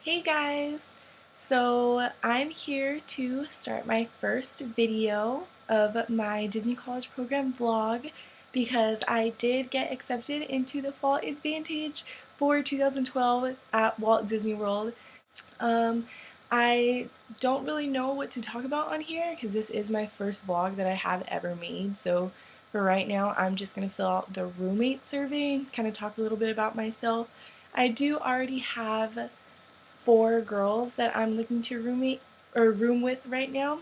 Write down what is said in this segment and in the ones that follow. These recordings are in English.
Hey guys! So I'm here to start my first video of my Disney College Program vlog because I did get accepted into the Fall Advantage for 2012 at Walt Disney World. Um, I don't really know what to talk about on here because this is my first vlog that I have ever made. So for right now, I'm just going to fill out the roommate survey and kind of talk a little bit about myself. I do already have 4 girls that I'm looking to room with right now.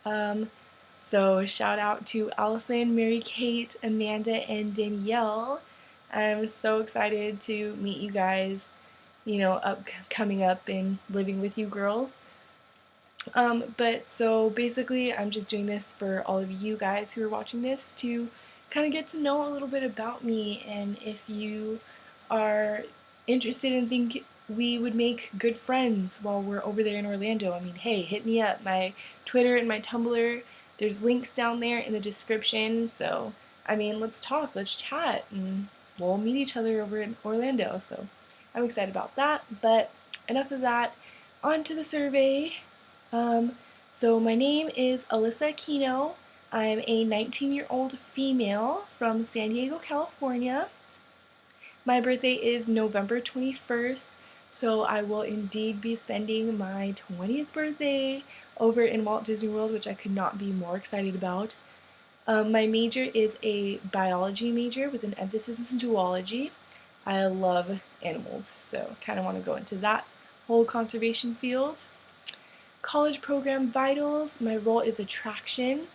Um, so shout out to Allison, Mary Kate, Amanda, and Danielle. I'm so excited to meet you guys, coming up and living with you girls. But so basically I'm just doing this for all of you guys who are watching this to kind of get to know a little bit about me, and if you are interested and think we would make good friends while we're over there in Orlando, I mean, hey, hit me up. My Twitter and my Tumblr, there's links down there in the description, so I mean, let's talk, let's chat, and we'll meet each other over in Orlando. So I'm excited about that, but enough of that, on to the survey. So my name is Alyssa Aquino. I'm a 19-year-old female from San Diego, California. My birthday is November 21st, so I will indeed be spending my 20th birthday over in Walt Disney World, which I could not be more excited about. My major is a biology major with an emphasis in zoology. I love animals, so kind of want to go into that whole conservation field. College program vitals, my role is attractions,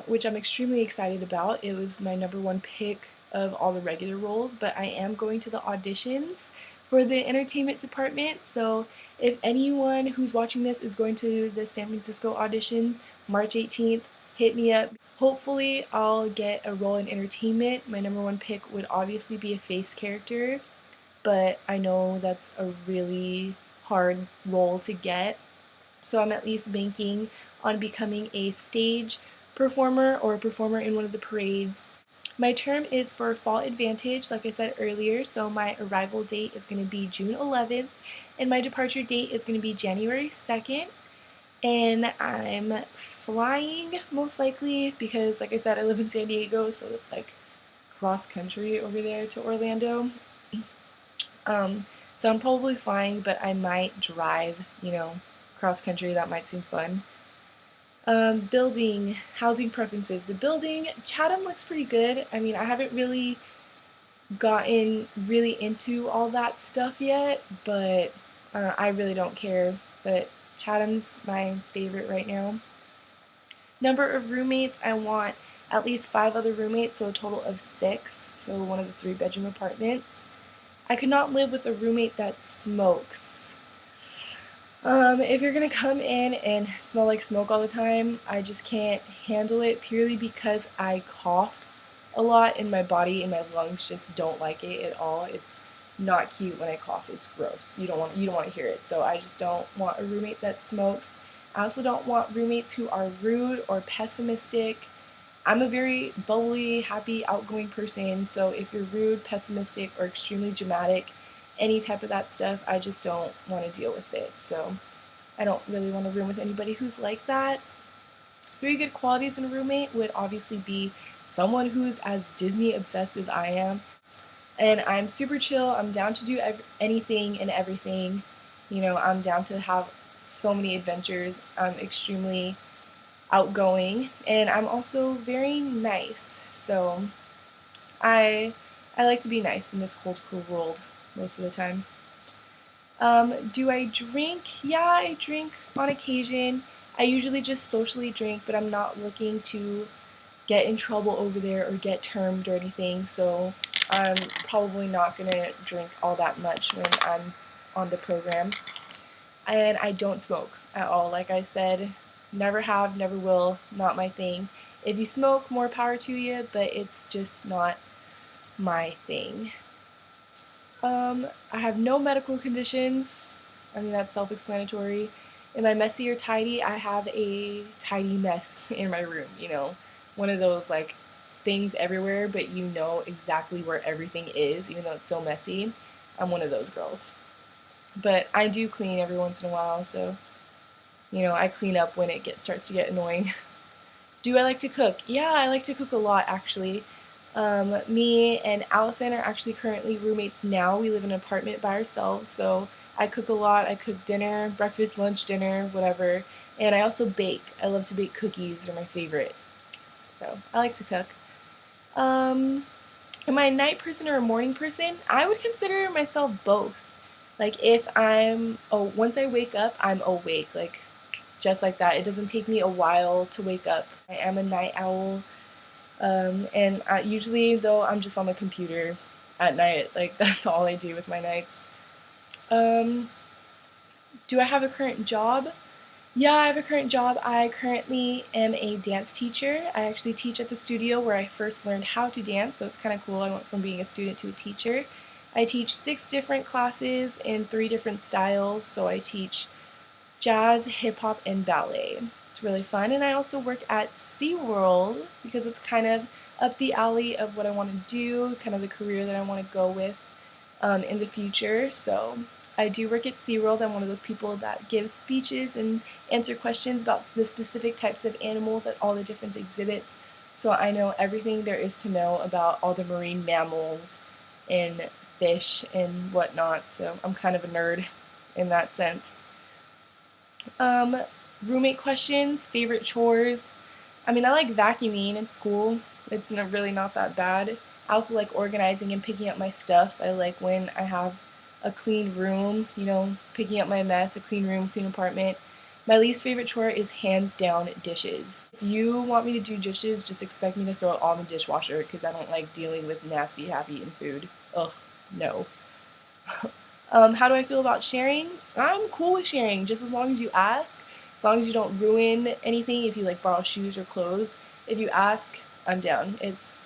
which I'm extremely excited about. It was my #1 pick of all the regular roles, but I am going to the auditions for the entertainment department. So if anyone who's watching this is going to the San Francisco auditions, March 18th, hit me up. Hopefully I'll get a role in entertainment. My #1 pick would obviously be a face character, but I know that's a really hard role to get. So I'm at least banking on becoming a stage performer or a performer in one of the parades. My term is for Fall Advantage, like I said earlier, so my arrival date is going to be June 11th, and my departure date is going to be January 2nd, and I'm flying most likely because, like I said, I live in San Diego, so it's like cross country over there to Orlando. So I'm probably flying, but I might drive, cross country. That might seem fun. Building, housing preferences. The building, Chatham looks pretty good. I mean, I haven't really gotten really into all that stuff yet, but I really don't care. But Chatham's my favorite right now. Number of roommates, I want at least 5 other roommates, so a total of 6. So one of the 3-bedroom apartments. I could not live with a roommate that smokes. If you're gonna come in and smell like smoke all the time, I just can't handle it, purely because I cough a lot and my body and my lungs just don't like it at all. It's not cute when I cough. It's gross. You don't want to hear it. So I just don't want a roommate that smokes. I also don't want roommates who are rude or pessimistic. I'm a very bubbly, happy, outgoing person, so if you're rude, pessimistic, or extremely dramatic, any type of that stuff, I just don't want to deal with it. So I don't really want to room with anybody who's like that. 3 good qualities in a roommate would obviously be someone who's as Disney obsessed as I am. And I'm super chill. I'm down to do anything and everything. I'm down to have so many adventures. I'm extremely outgoing, and I'm also very nice. So I like to be nice in this cold, cruel world most of the time. Do I drink? Yeah, I drink on occasion. I usually just socially drink, but I'm not looking to get in trouble over there or get termed or anything, so I'm probably not going to drink all that much when I'm on the program. And I don't smoke at all. Like I said, never have, never will, not my thing. If you smoke, more power to you, but it's just not my thing. I have no medical conditions. I mean, that's self-explanatory. Am I messy or tidy? I have a tidy mess in my room, one of those like things everywhere, but you know exactly where everything is, even though it's so messy. I'm one of those girls. but I do clean every once in a while, so I clean up when it starts to get annoying. Do I like to cook? Yeah, I like to cook a lot actually. Me and Allison are actually currently roommates now. We live in an apartment by ourselves, so I cook a lot. I cook dinner, breakfast, lunch, dinner, whatever. And I also bake. I love to bake cookies, they're my favorite. So I like to cook. Um, am I a night person or a morning person? I would consider myself both. Like if once I wake up, I'm awake. Like just like that. It doesn't take me a while to wake up. I am a night owl. And usually, though, I'm just on the computer at night. Like, that's all I do with my nights. Um, do I have a current job? Yeah, I have a current job. I currently am a dance teacher. I actually teach at the studio where I first learned how to dance, so it's kind of cool. I went from being a student to a teacher. I teach 6 different classes in 3 different styles, so I teach jazz, hip hop, and ballet. It's really fun. And I also work at SeaWorld because it's kind of up the alley of what I want to do, kind of the career that I want to go with in the future. So I do work at SeaWorld. I'm one of those people that gives speeches and answer questions about the specific types of animals at all the different exhibits. So I know everything there is to know about all the marine mammals and fish and whatnot. So I'm kind of a nerd in that sense. Um, Roommate questions, favorite chores. I mean, I like vacuuming in school. It's really not that bad. I also like organizing and picking up my stuff. I like when I have a clean room, picking up my mess, a clean room, clean apartment. My least favorite chore is hands down dishes. If you want me to do dishes, just expect me to throw it all in the dishwasher because I don't like dealing with nasty, half-eaten food. Ugh, no. How do I feel about sharing? I'm cool with sharing, just as long as you ask, as long as you don't ruin anything. If you like borrow shoes or clothes, if you ask, I'm down. It's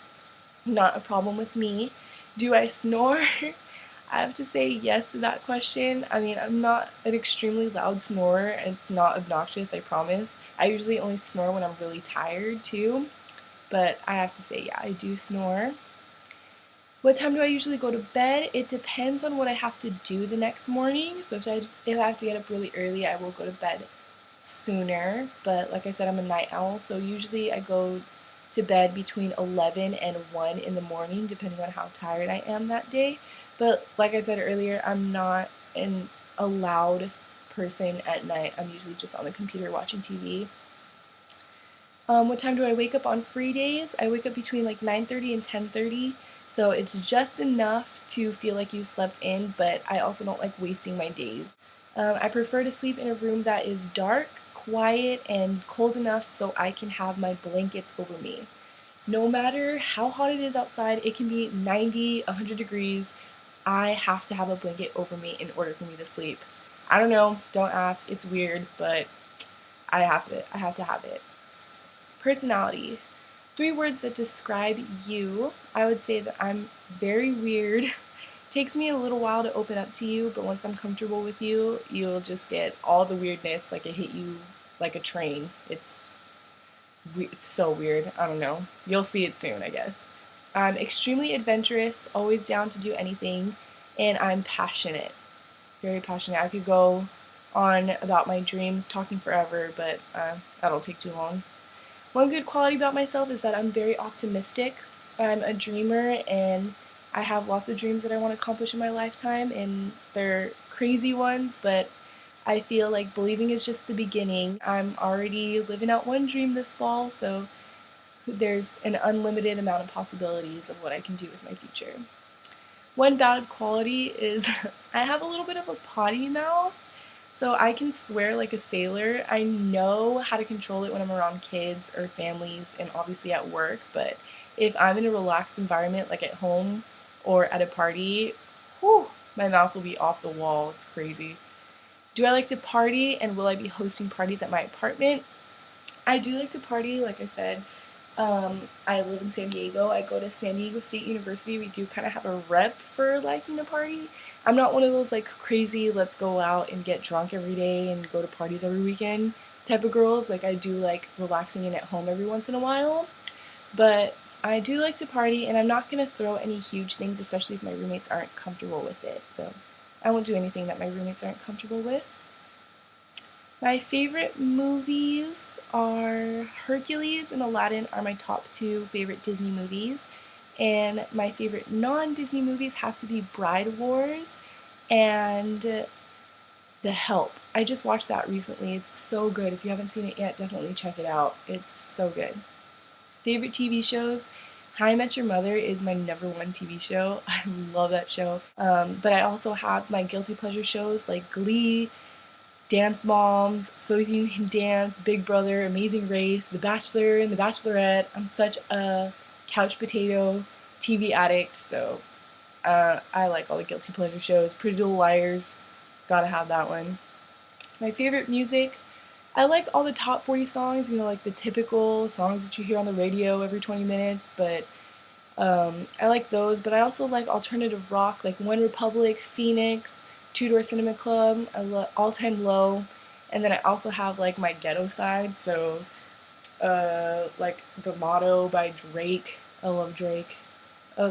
not a problem with me. Do I snore? I have to say yes to that question. I mean, I'm not an extremely loud snorer. It's not obnoxious, I promise. I usually only snore when I'm really tired too, but I have to say, yeah, I do snore. What time do I usually go to bed? It depends on what I have to do the next morning. So if I have to get up really early, I will go to bed sooner. But like I said, I'm a night owl, so usually I go to bed between 11 and 1 in the morning, depending on how tired I am that day. But like I said earlier, I'm not a loud person at night. I'm usually just on the computer watching TV. What time do I wake up on free days? I wake up between like 9:30 and 10:30. So it's just enough to feel like you slept in, but I also don't like wasting my days. I prefer to sleep in a room that is dark, quiet, and cold enough so I can have my blankets over me. No matter how hot it is outside, it can be 90, 100 degrees, I have to have a blanket over me in order for me to sleep. I don't know, don't ask, it's weird, but I have to have it. Personality. 3 words that describe you. I would say that I'm very weird. Takes me a little while to open up to you, but once I'm comfortable with you, you'll just get all the weirdness like it hit you like a train. It's so weird. I don't know. You'll see it soon, I guess. I'm extremely adventurous, always down to do anything, and I'm passionate. Very passionate. I could go on about my dreams talking forever, but that'll take too long. One good quality about myself is that I'm very optimistic. I'm a dreamer and I have lots of dreams that I want to accomplish in my lifetime, and they're crazy ones, but I feel like believing is just the beginning. I'm already living out one dream this fall, so there's an unlimited amount of possibilities of what I can do with my future. One bad quality is I have a little bit of a potty mouth. So I can swear like a sailor. I know how to control it when I'm around kids or families and obviously at work, but if I'm in a relaxed environment like at home or at a party, whew, my mouth will be off the wall. It's crazy. Do I like to party and will I be hosting parties at my apartment? I do like to party, like I said. I live in San Diego. I go to San Diego State University. We do kind of have a rep for liking to party. I'm not one of those like crazy, let's go out and get drunk every day and go to parties every weekend type of girls. Like I do like relaxing in at home every once in a while. But I do like to party and I'm not going to throw any huge things, especially if my roommates aren't comfortable with it. So I won't do anything that my roommates aren't comfortable with. My favorite movies are Hercules and Aladdin are my top two favorite Disney movies. And my favorite non-Disney movies have to be Bride Wars and The Help. I just watched that recently. It's so good. If you haven't seen it yet, definitely check it out. It's so good. Favorite TV shows? How I Met Your Mother is my #1 TV show. I love that show. But I also have my guilty pleasure shows like Glee, Dance Moms, So You Can Dance, Big Brother, Amazing Race, The Bachelor, and The Bachelorette. I'm such a couch potato TV addict, so I like all the guilty pleasure shows. Pretty Little Liars, gotta have that one. My favorite music, I like all the top 40 songs, like the typical songs that you hear on the radio every 20 minutes, but I like those, but I also like alternative rock, like One Republic, Phoenix, Two Door Cinema Club, I love All Time Low, and then I also have like my ghetto side, so like The Motto by Drake. I love Drake.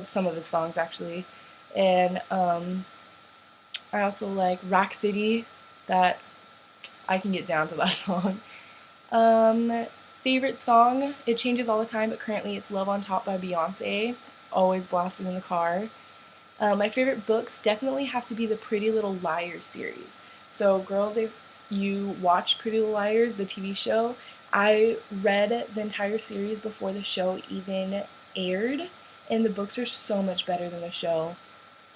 Some of his songs actually, and I also like Rack City. That I can get down to that song. Um, Favorite song? It changes all the time, but currently it's Love on Top by Beyonce. Always blasted in the car. My favorite books definitely have to be the Pretty Little Liars series. So, girls, if you watch Pretty Little Liars, the TV show, I read the entire series before the show even aired, and the books are so much better than the show.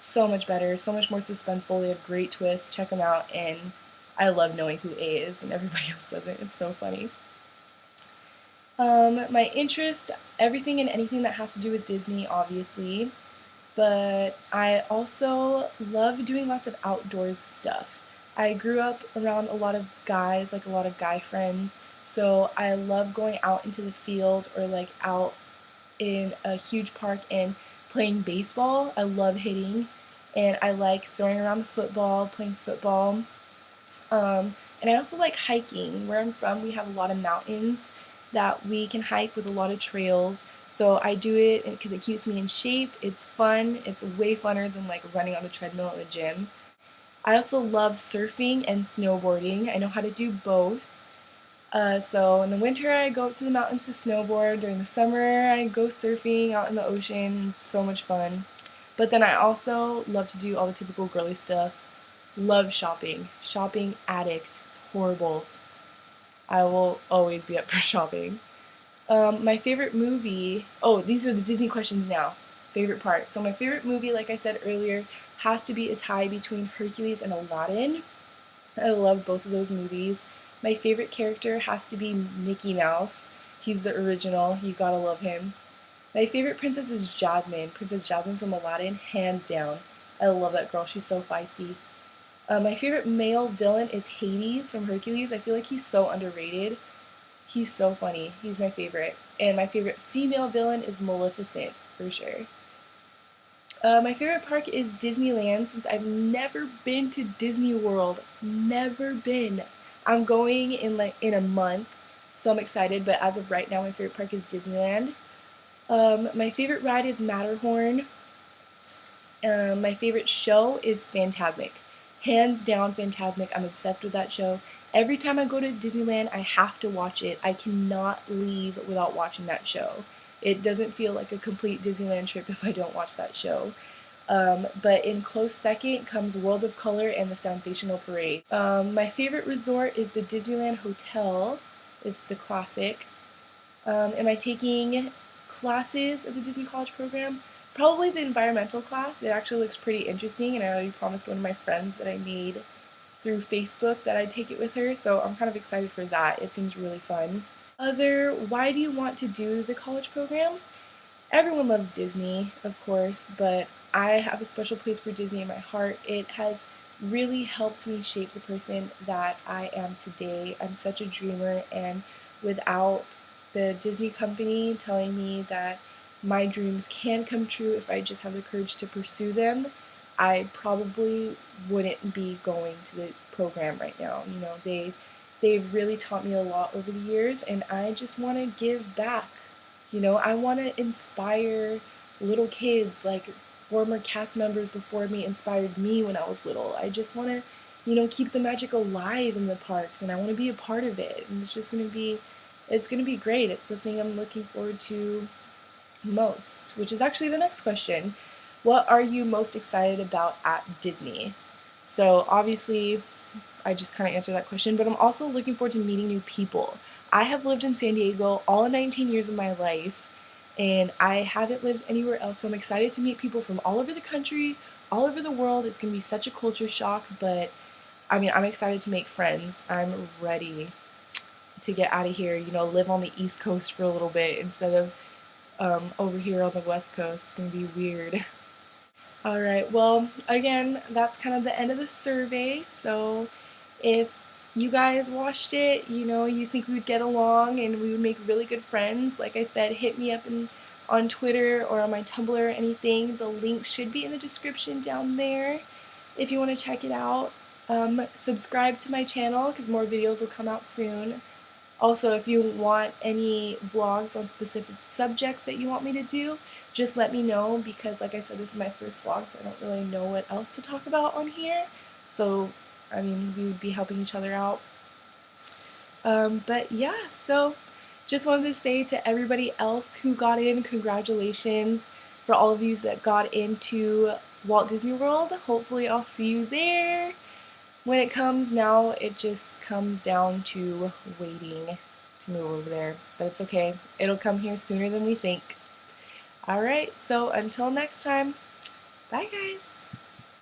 So much better, so much more suspenseful. They have great twists. Check them out, and I love knowing who A is and everybody else doesn't. It's so funny. My interest, everything and anything that has to do with Disney, obviously. But I also love doing lots of outdoors stuff. I grew up around a lot of guys, like a lot of guy friends, so I love going out into the field or like out in a huge park and playing baseball. I love hitting, and I like throwing around the football, playing football. And I also like hiking. Where I'm from, we have a lot of mountains that we can hike with a lot of trails. So I do it because it keeps me in shape. It's fun. It's way funner than like running on a treadmill in the gym. I also love surfing and snowboarding. I know how to do both. So in the winter, I go up to the mountains to snowboard. During the summer, I go surfing out in the ocean. It's so much fun. But then I also love to do all the typical girly stuff. Love shopping. Shopping addict. It's horrible. I will always be up for shopping. My favorite movie. Oh, these are the Disney questions now. Favorite part. So my favorite movie, like I said earlier, has to be a tie between Hercules and Aladdin. I love both of those movies. My favorite character has to be Mickey Mouse. He's the original. You gotta love him. My favorite princess is Jasmine. Princess Jasmine from Aladdin, hands down. I love that girl. She's so feisty. My favorite male villain is Hades from Hercules. I feel like he's so underrated. He's so funny. He's my favorite. And my favorite female villain is Maleficent, for sure. My favorite park is Disneyland since I've never been to Disney World. Never been. I'm going in a month, so I'm excited. But as of right now, my favorite park is Disneyland. My favorite ride is Matterhorn. My favorite show is Fantasmic. Hands down, Fantasmic. I'm obsessed with that show. Every time I go to Disneyland, I have to watch it. I cannot leave without watching that show. It doesn't feel like a complete Disneyland trip if I don't watch that show. But in close second comes World of Color and the Sensational Parade. My favorite resort is the Disneyland Hotel. It's the classic. Am I taking classes of the Disney College program? Probably the environmental class. It actually looks pretty interesting, and I already promised one of my friends that I made through Facebook that I'd take it with her, so I'm kind of excited for that. It seems really fun. Why do you want to do the college program? Everyone loves Disney, of course, but I have a special place for Disney in my heart. It has really helped me shape the person that I am today. I'm such a dreamer, and without the Disney company telling me that my dreams can come true if I just have the courage to pursue them, I probably wouldn't be going to the program right now. They've really taught me a lot over the years, and I just want to give back. I want to inspire little kids like former cast members before me inspired me when I was little. I just want to, keep the magic alive in the parks, and I want to be a part of it. And it's gonna be great. It's the thing I'm looking forward to most, which is actually the next question. What are you most excited about at Disney? So obviously, I just kind of answered that question, but I'm also looking forward to meeting new people. I have lived in San Diego all 19 years of my life, and I haven't lived anywhere else, so I'm excited to meet people from all over the country, all over the world. It's going to be such a culture shock, but I mean, I'm excited to make friends. I'm ready to get out of here, live on the East Coast for a little bit instead of over here on the West Coast. It's going to be weird. All right, well, again, that's kind of the end of the survey. So if you guys watched it, you think we'd get along and we would make really good friends, like I said, hit me up on Twitter or on my Tumblr or anything. The link should be in the description down there if you want to check it out. Subscribe to my channel because more videos will come out soon. Also, if you want any vlogs on specific subjects that you want me to do, just let me know because, like I said, this is my first vlog, so I don't really know what else to talk about on here. So, I mean, we would be helping each other out. But yeah, so just wanted to say to everybody else who got in, congratulations for all of you that got into Walt Disney World. Hopefully I'll see you there. When it comes now, it just comes down to waiting to move over there. But it's okay. It'll come here sooner than we think. Alright, so until next time, bye guys!